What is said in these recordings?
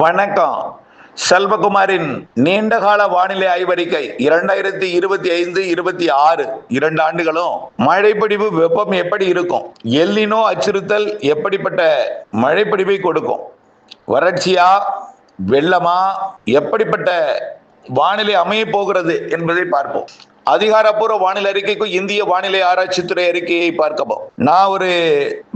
வணக்கம். செல்வகுமாரின் நீண்டகால வானிலை ஆய்வறிக்கை 2025-26 2 ஆண்டுகளும் மழைப்பொழிவு வெப்பம் எப்படி இருக்கும், எல்னினோ அச்சுறுத்தல் எப்படிப்பட்ட மழைப்பொழிவை கொடுக்கும், வறட்சியா வெள்ளமா எப்படிப்பட்ட வானிலை அமைய போகிறது என்பதை பார்ப்போம். அதிகாரப்பூர்வ வானிலை அறிக்கைக்கும் இந்திய வானிலை ஆராய்ச்சித்துறை அறிக்கையை பார்க்கப்போம். நான் ஒரு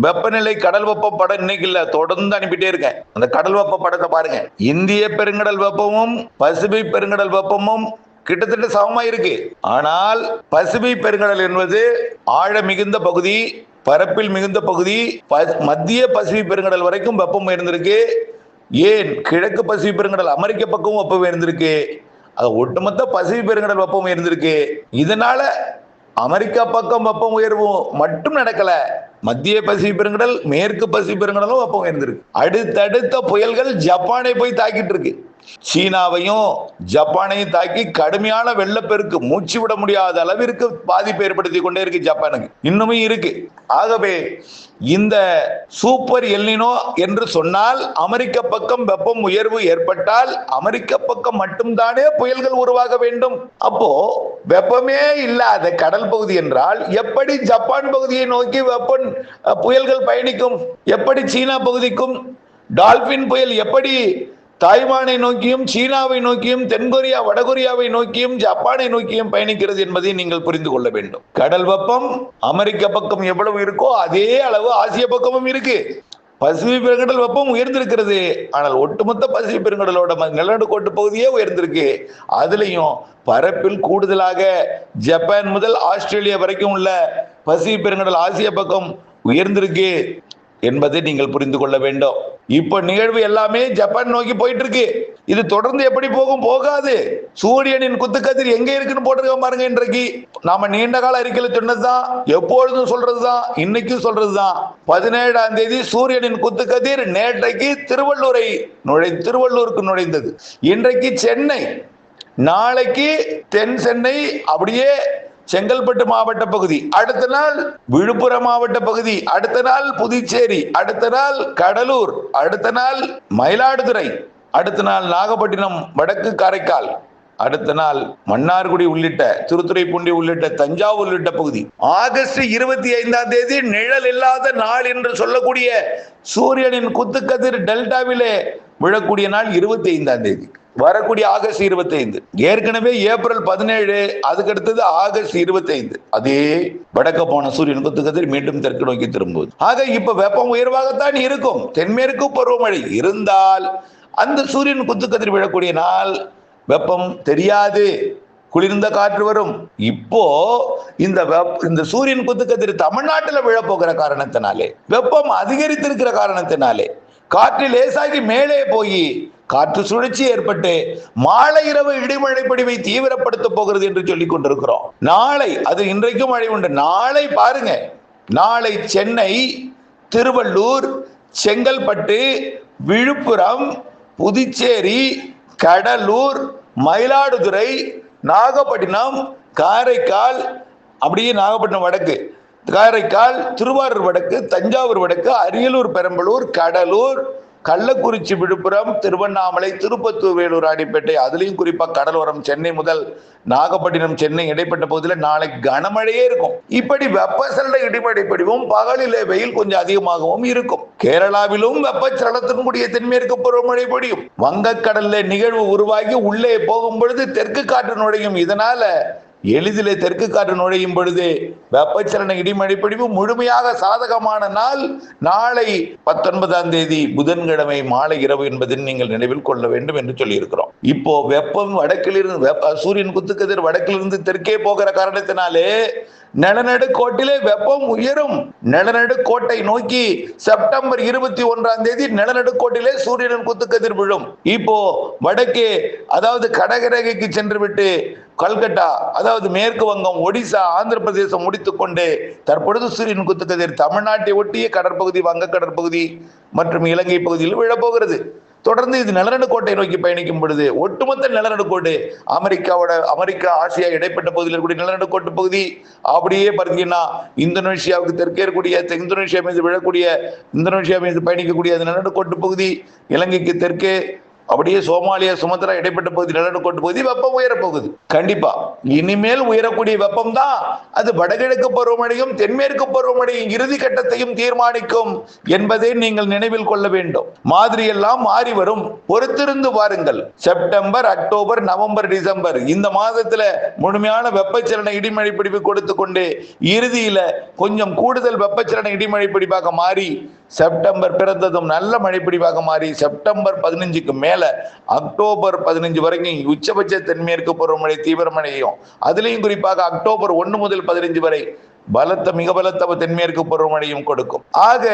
வெப்பநிலை கடல் வெப்ப படம் இன்னைக்கு இல்ல, தொடர்ந்து அனுப்பிட்டே இருக்கேன். அந்த கடல் வெப்ப படத்தை பாருங்க. இந்திய பெருங்கடல் வெப்பமும் பசிபிக் பெருங்கடல் வெப்பமும் கிட்டத்தட்ட சமமா இருக்கு. ஆனால் பசிபிக் பெருங்கடல் என்பது ஆழ மிகுந்த பகுதி, பரப்பில் மிகுந்த பகுதி. மத்திய பசிபிக் பெருங்கடல் வரைக்கும் வெப்பம் இருந்திருக்கு. ஏன் கிழக்கு பசிபிக் பெருங்கடல் அமெரிக்க பக்கமும் வெப்பம் இருந்திருக்கு. அது ஒட்டுமொத்த பசிபிக் பெருங்கடல் வெப்பம் இருந்திருக்கு. இதனால அமெரிக்கா பக்கம் வெப்பம் உயர்வு மட்டும் நடக்கல, மத்திய பசிபிக் பெருங்கடல் மேற்கு பசிபிக் பெருங்கடலும் வெப்பம் இருந்திருக்கு. அடுத்தடுத்த புயல்கள் ஜப்பானை போய் தாக்கிட்டு இருக்கு. சீனாவையும் ஜப்பானையும் தாக்கி கடுமையான வெள்ளப்பெருக்கு, மூச்சு விட முடியாத அளவிற்கு பாதிப்பு ஏற்படுத்தி கொண்டே இருக்கு. ஜப்பானுக்கு இன்னுமே இருக்கு. ஆகவே இந்த சூப்பர் எல்னினோ என்று சொன்னால் அமெரிக்க பக்கம் வெப்பம் உயர்வு ஏற்பட்டால் அமெரிக்க பக்கம் மட்டும்தானே புயல்கள் உருவாக வேண்டும். அப்போ வெப்பமே இல்லாத கடல் பகுதி என்றால் எப்படி ஜப்பான் பகுதியை நோக்கி புயல்கள் பயணிக்கும்? எப்படி சீனா பகுதிக்கும் டால்பின் புயல் எப்படி தாய்வானை நோக்கியும் சீனாவை நோக்கியும் தென்கொரியா வடகொரியாவை நோக்கியும் ஜப்பானை நோக்கியும் பயணிக்கிறது என்பதை நீங்கள் புரிந்து கொள்ள வேண்டும். கடல் வெப்பம் அமெரிக்க பக்கம் எவ்வளவு இருக்கோ அதே அளவு ஆசிய பக்கமும் இருக்கு. பசிபிக் பெருங்கடல் வெப்பம் உயர்ந்திருக்கிறது. ஆனால் ஒட்டுமொத்த பசிபிக் பெருங்கடலோட நிலநடுக்கோட்டு பகுதியே உயர்ந்திருக்கு. அதுலயும் பரப்பில் கூடுதலாக ஜப்பான் முதல் ஆஸ்திரேலியா வரைக்கும் உள்ள பசிபிக் பெருங்கடல் ஆசிய பக்கம் உயர்ந்திருக்கு என்பதை நீங்கள் புரிந்து கொள்ள வேண்டும். இப்ப நிகழ்வு எல்லாமே ஜப்பான் நோக்கி போயிட்டு இருக்கு. இது தொடர்ந்து எப்படி போகும்? போகாது. சூரியனின் குத்துக்கதிர் எங்க இருக்குன்னு போட்டிருக்க பாருங்க. இன்றைக்கு நாம நீண்ட கால அறிக்கையில சொன்னதுதான், எப்பொழுதும் சொல்றதுதான், இன்னைக்கும் சொல்றதுதான். 17ஆம் தேதி சூரியனின் குத்துக்கதிர் நேற்றைக்கு திருவள்ளூருக்கு நுழைந்தது. இன்றைக்கு சென்னை, நாளைக்கு தென் சென்னை, அப்படியே செங்கல்பட்டு மாவட்ட பகுதி, அடுத்த நாள் விழுப்புரம் மாவட்ட பகுதி, அடுத்த நாள் புதுச்சேரி, அடுத்த நாள் கடலூர், அடுத்த நாள் மயிலாடுதுறை, அடுத்த நாள் நாகப்பட்டினம் வடக்கு காரைக்கால், அடுத்த நாள் மன்னார்குடி உள்ளிட்ட திருத்துறைப்பூண்டி உள்ளிட்ட தஞ்சாவூர் உள்ளிட்ட பகுதி. ஆகஸ்ட் 25ஆம் தேதி நிழல் இல்லாத நாள் என்று சொல்லக்கூடிய சூரியனின் குத்துக்கதிர் டெல்டாவிலே விழக்கூடிய நாள் 25ஆம் தேதி. வரக்கூடிய ஆகஸ்ட் 25. ஏற்கனவே ஏப்ரல் 17, அதுக்கு அடுத்தது ஆகஸ்ட் 25. அதே வடக்க போன சூரியன் குத்துக்கதிர் மீண்டும் தெற்கு நோக்கி திரும்புவது. ஆக இப்ப வெப்பம் உயர்வாகத்தான் இருக்கும். தென்மேற்கு பருவமழை இருந்தால் அந்த சூரியன் குத்துக்கதிர் விழக்கூடிய நாள் வெப்பம் தெரியாது, குளிர்ந்த காற்று வரும். இப்போ இந்த சூரியன் குத்துக்கதிர் தமிழ்நாட்டில் விழப்போகிற காரணத்தினாலே, வெப்பம் அதிகரித்திருக்கிற காரணத்தினாலே, காற்று லேசாகி மேலே போய் காற்று சுழற்சி ஏற்பட்டு மாலை இரவு இடிமழை பொழிவை தீவிரப்படுத்த போகிறது என்று சொல்லிக் கொண்டிருக்கிறோம். நாளை, அது இன்றைக்கும் மழை உண்டு. நாளை பாருங்க, நாளை சென்னை, திருவள்ளூர், செங்கல்பட்டு, விழுப்புரம், புதுச்சேரி, கடலூர், மயிலாடுதுறை, நாகப்பட்டினம், காரைக்கால், அப்படியே நாகப்பட்டினம் வடக்கு, காரைக்கால், திருவாரூர் வடக்கு, தஞ்சாவூர் வடக்கு, அரியலூர், பெரம்பலூர், கடலூர், கள்ளக்குறிச்சி, விழுப்புரம், திருவண்ணாமலை, திருப்பத்தூர், வேலூர், ராணிப்பேட்டை, அதுலயும் குறிப்பா கடலோரம் சென்னை முதல் நாகப்பட்டினம், சென்னை இடைப்பட்ட பகுதியில் நாளை கனமழையே இருக்கும். இப்படி வெப்பசலன இடிமழை பொழிவும் பகலிலே வெயில் கொஞ்சம் அதிகமாகவும் இருக்கும். கேரளாவிலும் வெப்பச்சலனத்தினுடைய தென்மேற்கு பருவமழை பொழியும். வங்கக்கடல்ல நிகழ்வு உருவாகி உள்ளே போகும் பொழுது தெற்கு காற்று நுழையும். இதனால எளிதிலே தெற்கு காற்று நுழையும் பொழுது வெப்பச்சலன இடிமழை பொழிவு முழுமையாக சாதகமான நாள் நாளை 19ஆம் தேதி புதன்கிழமை மாலை இரவு என்பதை நீங்கள் நினைவில் கொள்ள வேண்டும் என்று சொல்லி இருக்கிறோம். இப்போ வெப்பம் வடக்கிலிருந்து, சூரியன் குத்துக்கதிர் வடக்கிலிருந்து தெற்கே போகிற காரணத்தினாலே நிலநடுக்கோட்டிலே வெப்பம் உயரும். நிலநடுக்கோட்டை நோக்கி செப்டம்பர் 21ஆம் தேதி நிலநடுக்கோட்டிலே சூரியனின் குத்துக்கதிர் விழும். இப்போ வடக்கே, அதாவது கடகரேகைக்கு சென்று விட்டு கல்கட்டா, அதாவது மேற்கு வங்கம், ஒடிசா, ஆந்திர பிரதேசம் முடித்துக் கொண்டு தற்பொழுது சூரியன் குத்துக்கதிர் தமிழ்நாட்டை ஒட்டிய கடற்பகுதி, வங்க கடற்பகுதி மற்றும் இலங்கை பகுதியில் விழப்போகிறது. தொடர்ந்து இது நிலநடுக்கோட்டை நோக்கி பயணிக்கும் பொழுது ஒட்டுமொத்த நிலநடுக்கோடு அமெரிக்கா ஆசியா இடைப்பட்ட பகுதியில் இருக்கக்கூடிய நிலநடுக்கோட்டு பகுதி அப்படியே பார்த்தீங்கன்னா இந்தோனேஷியாவுக்கு தெற்கே இருக்கக்கூடிய இந்தோனேஷியா மீது விழக்கூடிய, இந்தோனேஷியா மீது பயணிக்கக்கூடிய நிலநடுக்கோட்டு பகுதி, இலங்கைக்கு தெற்கே அப்படியே சோமாலியா, சுமத்ரா இடைப்பட்ட பகுதி, நிலநடுக்கோட்டு பகுதி வெப்பம் உயரப் போகுது. கண்டிப்பா இனிமேல் உயரக்கூடிய வெப்பம் தான் அது வடகிழக்கு பருவமழையும் தென்மேற்கு பருவமழையும் இறுதி கட்டத்தையும் தீர்மானிக்கும் என்பதை நீங்கள் நினைவில் கொள்ள வேண்டும். மாதிரி எல்லாம் மாறி வரும், பொறுத்திருந்து பாருங்கள். செப்டம்பர், அக்டோபர், நவம்பர், டிசம்பர் இந்த மாதத்துல முழுமையான வெப்பச்சலன இடிமழை பிடிப்பு கொடுத்து கொண்டு இறுதியில கொஞ்சம் கூடுதல் வெப்பச்சலன இடிமழை பிடிப்பாக மாறி செப்டம்பர் பிறந்ததும் நல்ல மழை பிடிப்பாக மாறி செப்டம்பர் 15க்கு மேல அக்டோபர் 15 வரைக்கும் உச்சபட்ச தென்மேற்கு பருவமழை தீவிரமழையும், அதுலயும் குறிப்பாக அக்டோபர் 1 முதல் 15 வரை பலத்த மிக பலத்த தென்மேற்கு பருவமழையும் கொடுக்கும். ஆக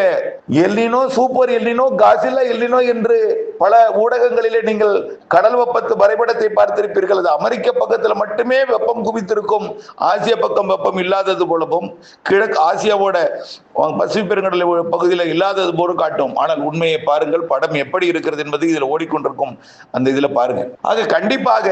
எல்னினோ, சூப்பர் எல்னினோ, காசில்லா எல்னினோ என்று பல ஊடகங்களிலே நீங்கள் கடல் வெப்பத்து வரைபடத்தை பார்த்திருப்பீர்கள். அது அமெரிக்க பக்கத்தில் மட்டுமே வெப்பம் குவித்திருக்கும், ஆசிய பக்கம் வெப்பம் இல்லாதது போலவும் கிழக்கு ஆசியாவோட பசிபிக் பெருங்கடல் பகுதியில் இல்லாதது போல காட்டும். ஆனால் உண்மையை பாருங்கள், படம் எப்படி இருக்கிறது என்பது இதில் ஓடிக்கொண்டிருக்கும் அந்த இதுல பாருங்க. ஆக கண்டிப்பாக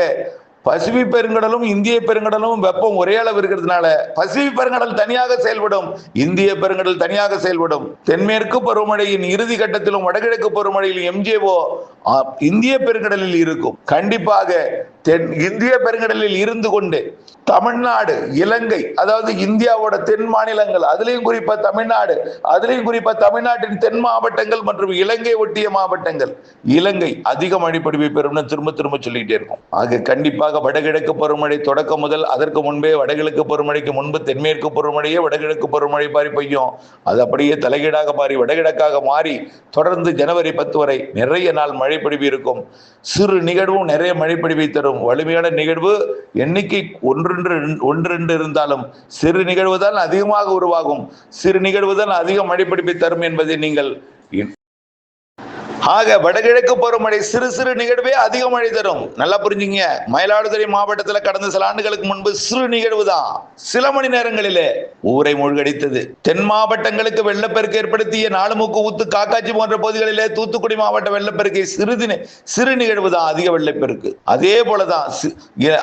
பசிபிக் பெருங்கடலும் இந்திய பெருங்கடலும் வெப்பம் ஒரே அளவு இருக்கிறதுனால பசிபிக் பெருங்கடல் தனியாக செயல்படும், இந்திய பெருங்கடல் தனியாக செயல்படும். தென்மேற்கு பருவமழையின் இறுதி கட்டத்திலும் வடகிழக்கு பருவமழையிலும் எம்ஜேஓ இந்திய பெருங்கடலில் இருக்கும். கண்டிப்பாக இந்திய பெருங்கடலில் இருந்து கொண்டு தமிழ்நாடு, இலங்கை, அதாவது இந்தியாவோட தென் மாநிலங்கள், அதுலயும் குறிப்பா தமிழ்நாடு, அதுலயும் குறிப்பா தமிழ்நாட்டின் தென் மாவட்டங்கள் மற்றும் இலங்கை ஒட்டிய மாவட்டங்கள், இலங்கை அதிக மழைப்பொழிவை பெறும் திரும்ப திரும்ப சொல்லிட்டே இருக்கும். ஆக கண்டிப்பாக வடகிழக்கு பருவமழை தொடக்கம் முதல் அதற்கு முன்பே வடகிழக்கு பருவமழைக்கு முன்பு தென்மேற்கு பருவமழையே வடகிழக்கு பருவமழை மாறி பெய்யும். அது அப்படியே தலைகீழாக மாறி வடகிழக்காக மாறி தொடர்ந்து ஜனவரி 10 வரை நிறைய நாள் மழைப்பொழிவு இருக்கும். சிறு நிகழ்வும் நிறைய மழைப்பொழிவை தரும். வலிமையான நிகழ்வு எண்ணிக்கை ஒன்று இருந்தாலும் சிறு நிகழ்வு தான் அதிகமாக உருவாகும், சிறு நிகழ்வு தான் அதிக மழைப்பிடிப்பை தரும் என்பதை நீங்கள். ஆக வடகிழக்கு பருவமழை சிறு சிறு நிகழ்வே அதிக மழை தரும். நல்லா புரிஞ்சுங்க. மயிலாடுதுறை மாவட்டத்தில் கடந்த சில ஆண்டுகளுக்கு முன்பு சிறு நிகழ்வு தான் சில மணி நேரங்களிலே ஊரை மூழ்கடித்தது. தென் மாவட்டங்களுக்கு வெள்ளப்பெருக்கு ஏற்படுத்திய நாலுமுக்கு ஊத்து, காக்காட்சி போன்ற பகுதிகளிலே தூத்துக்குடி மாவட்ட வெள்ளப்பெருக்கை சிறு நிகழ்வு தான் அதிக வெள்ளப்பெருக்கு. அதே போலதான்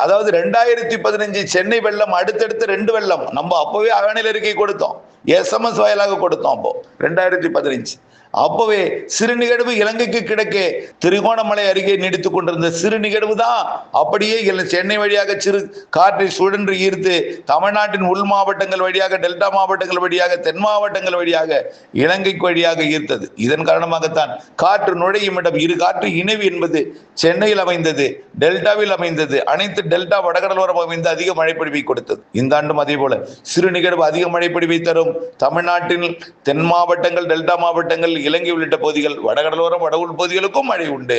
அதாவது 2015 சென்னை வெள்ளம் அடுத்தடுத்து 2 வெள்ளம் நம்ம அப்பவே வானிலை அறிக்கை கொடுத்தோம், SMS வாயிலாக கொடுத்தோம். அப்போ 2015 அப்பவே சிறு நிகழ்வு இலங்கைக்கு கிழக்கே திரிகோணமலை அருகே நீடித்துக் கொண்டிருந்த சிறு நிகழ்வு தான் அப்படியே சென்னை வழியாக சிறு காற்றை சுழன்று ஈர்த்து தமிழ்நாட்டின் உள் மாவட்டங்கள் வழியாக, டெல்டா மாவட்டங்கள் வழியாக, தென் மாவட்டங்கள் வழியாக இலங்கைக்கு வழியாக ஈர்த்தது. இதன் காரணமாகத்தான் காற்று நுழையும் இடம் இரு காற்று இணைவு என்பது சென்னையில் அமைந்தது, டெல்டாவில் அமைந்தது. அனைத்து டெல்டா வடகடலோரம் அமைந்து அதிக மழைப்பொழிவை கொடுத்தது. இந்த ஆண்டும் அதே போல சிறு நிகழ்வு அதிக மழைப்பொழிவை தரும். தமிழ்நாட்டின் தென் மாவட்டங்கள், டெல்டா மாவட்டங்கள், இலங்கை உள்ளிட்ட பகுதிகள், வடகடலோரம் வட உள் பகுதிகளுக்கும் மழை உண்டு,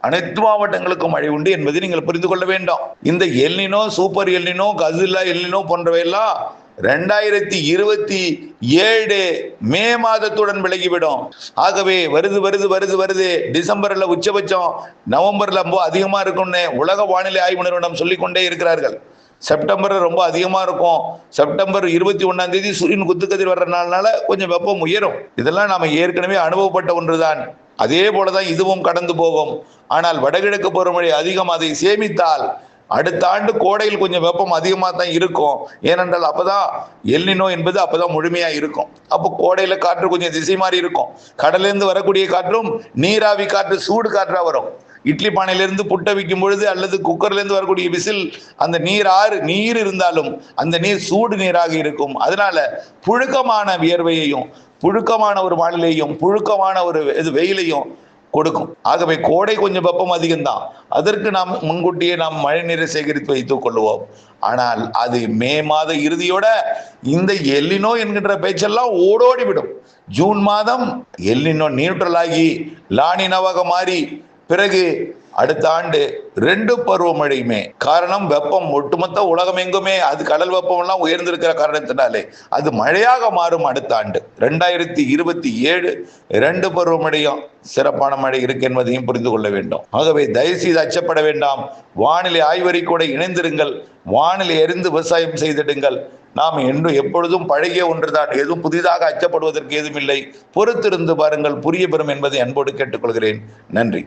அனைத்து மாவட்டங்களுக்கும் மழை உண்டு என்பதை நீங்கள் புரிந்து கொள்ள வேண்டும். இந்த எல்னினோ, சூப்பர் எல்னினோ, காசில்லா எல்னினோ போன்றவையெல்லாம் 2027 மே மாதத்துடன் விலகிவிடும். ஆகவே வருது டிசம்பர்ல உச்சபட்சம், நவம்பர்ல ரொம்ப அதிகமா இருக்கும்னு உலக வானிலை ஆய்வு நிறுவனம் சொல்லிக்கொண்டே இருக்கிறார்கள். செப்டம்பர் ரொம்ப அதிகமா இருக்கும். செப்டம்பர் 21ஆம் தேதி சூரியன் குத்துக்கதிர் வர்ற நாள்னால கொஞ்சம் வெப்பம் உயரும். இதெல்லாம் நாம ஏற்கனவே அனுபவப்பட்ட ஒன்றுதான். அதே போலதான் இதுவும் கடந்து போகும். ஆனால் வடகிழக்கு பருவமழை அதிகம் அதை சேமித்தால் அடுத்த ஆண்டு கோடையில் கொஞ்சம் வெப்பம் அதிகமா தான் இருக்கும். ஏனென்றால் அப்பதான் எல்னினோ என்பது அப்பதான் முழுமையா இருக்கும். அப்போ கோடையில காற்று கொஞ்சம் திசை மாறி இருக்கும். கடலிலிருந்து வரக்கூடிய காற்றும் நீராவி காற்று, சூடு காற்றா வரும். இட்லி பானையிலிருந்து புட்டை வைக்கும் பொழுது அல்லது குக்கர்ல இருந்து வரக்கூடிய விசில், அந்த நீர் இருந்தாலும் அந்த நீர் சூடு நீராக இருக்கும். அதனால புழுக்கமான வியர்வையையும், புழுக்கமான ஒரு வானிலையும், புழுக்கமான ஒரு வெயிலையும் கொடுக்கும். ஆகவே கோடை கொஞ்சம் வெப்பம் அதிகம்தான். அதற்கு நாம் முன்கூட்டியே மழை நீரை சேகரித்து வைத்துக் கொள்வோம். ஆனால் அது மே மாத இறுதியோட இந்த எல்னினோ என்கின்ற பேச்செல்லாம் ஓடோடி விடும். ஜூன் மாதம் எல்னினோ நியூட்ரல் ஆகி லானினோவாக மாறி பிறகு அடுத்த ஆண்டு 2 பருவமழையுமே. காரணம் வெப்பம் ஒட்டுமொத்த உலகம் எங்குமே அது கடல் வெப்பம் எல்லாம் உயர்ந்திருக்கிற காரணத்தினாலே அது மழையாக மாறும். அடுத்த ஆண்டு 2027 2 பருவமழையும் சிறப்பான மழை இருக்கு என்பதையும் புரிந்து கொள்ள வேண்டும். ஆகவே தயவு செய்து அச்சப்பட வேண்டாம். வானிலை ஆய்வறிக்கையோடு இணைந்திருங்கள். வானிலை அறிந்து விவசாயம் செய்திடுங்கள். நாம் எப்பொழுதும் பழகிய ஒன்றுதான், எதுவும் புதிதாக அச்சப்படுவதற்கு ஏதும் இல்லை. பொறுத்திருந்து பாருங்கள், புரிய பெறும் என்பதை அன்போடு கேட்டுக்கொள்கிறேன். நன்றி.